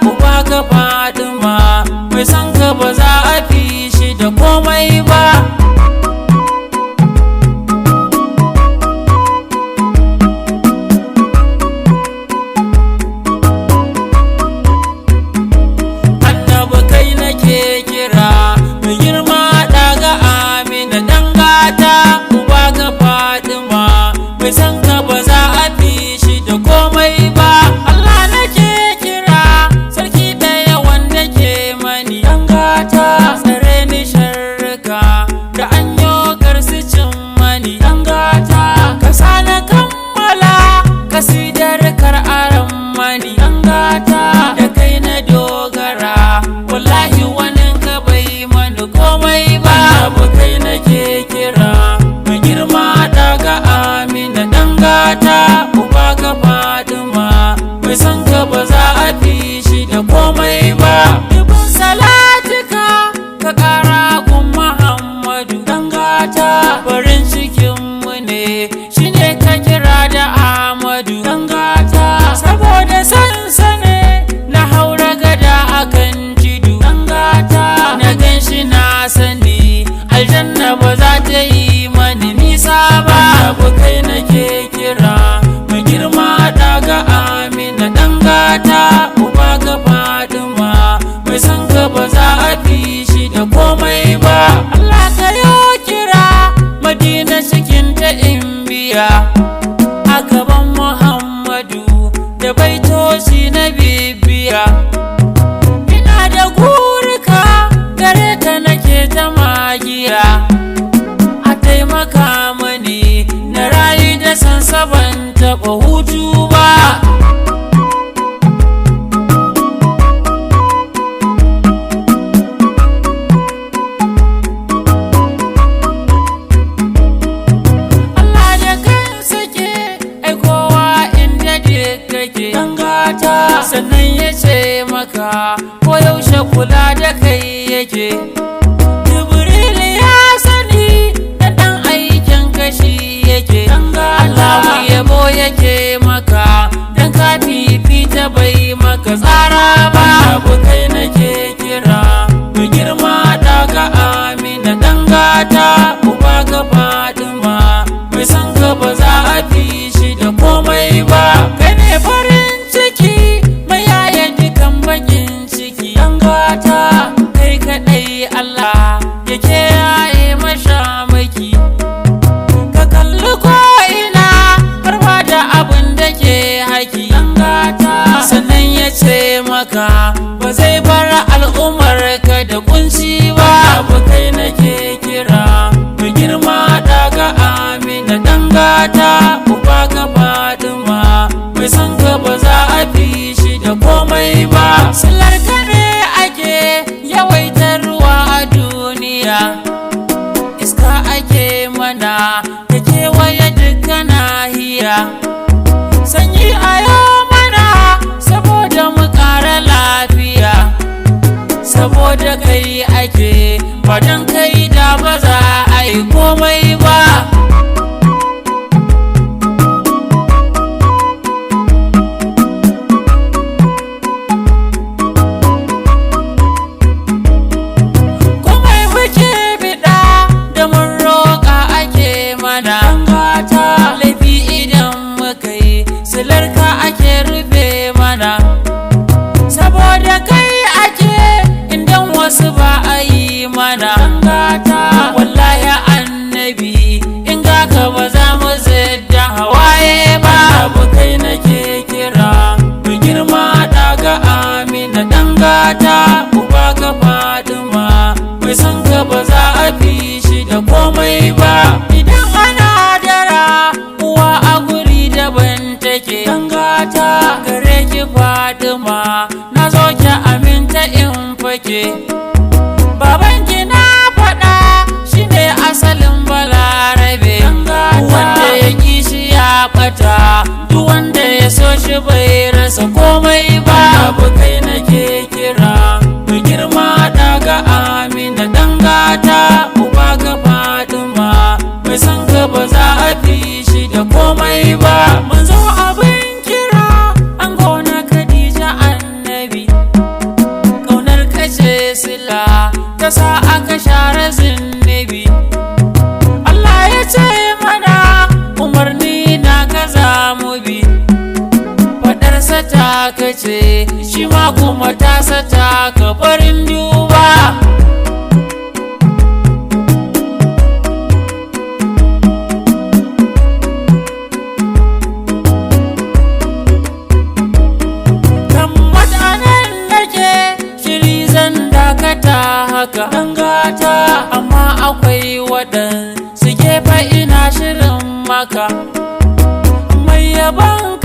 Uba ga Fatima mai san ka ba za a fi shi da komai ba. Annabi kai nake kira mai girma daga Amina dan gata. Uba ga Fatima mai san ka ba za a fi shi da komai ba. Allah nake tsare ni sharrika da an yogar su cin mani dan gata. Ka sana kammala kasidar kar'aran mani dan gata. Da kai na dogara wallahi wani ka bai mani komai ba. Abu kai nake kira mai girma daga Amina dan gata. Uba ga Fatima mai san ka ba za a fi shi da komai ba. Ka ƙara gun Muhammadu dan gata. Farin cikinmu ne shine ka kira da Ahmadu dan gata. Saboda sansane na haura gada akan jidu dan gata. Na ganshi na sani aljanna ba za ta yi mani nisa ba. Abu kai nake kira mai girma daga Amina dan gata. Uba ga Fatima mai san ka ba za a fi da komai ba. Allah ka yo kira Madina cikin ta in biya a gaban Muhammadu da baitoci na bibiya. Ina da gurika gare ka nake ta magiya. A taimaka mani na rayu da sansaban taɓa hutu ba. Sannan ya ce maka ko yaushe kula da kai yake. Jibril ya sani da ɗan aikin kashi yake. Allahu yabo yake maka dan ka fifita bai maka tsara ba. Abu kai nake kira mai girma daga Amina dan gata. Uba ga Fatima mai san ka ba za a fi shi da komai ba. Kai ne farin kai kaɗai Allah yake yaye mashamaki. Ka kalli ko'ina harba da abin da ke haki dan gata. Sannan ya ce maka ba zai bar al'ummar ka da kunci ba. Abu kai nake kira mai girma daga Amina dan gata. Uba ga Fatima mai san ka ba za a fi shi da komai ba. Sallar ka ne ake yawaitar ruwa a duniya. Iska ake mana da kewaye duka nahiya. Sanyi a yau mana saboda mu ƙara lafiya. Saboda kai ake ba dan kai da ba za a yi komai ba. Laifi idan muka yi silarka ake rufe mana. Saboda kai ake idan wasu ba a yi mana gata. Wallahi annabi in ga ka ba za mu zidda hawaye ba. Abu kai nake kira mai girma daga Amina dan gata. Uba ga Fatima mai san ka ba za a fi shi da komai ba. Idan ana dara uwa a guri daban take dan gata. Gare ki shi bai rasa komai ba. Abu kai nake kira mai girma daga Amina dan gata, uba ga Fatima mai san ka ba za a fi shi da komai ba. Manzo abin kira an gona Khadija annabi, kaunar kace sila ta sa aka share zunubi. Allah ya ce mana umarni na kaza mu bi, fadarsa ta kace shi ma kuma ta sata ka farin duba. Haka dan gata, amma akwai waɗan su gefe ina shirin maka mai yaban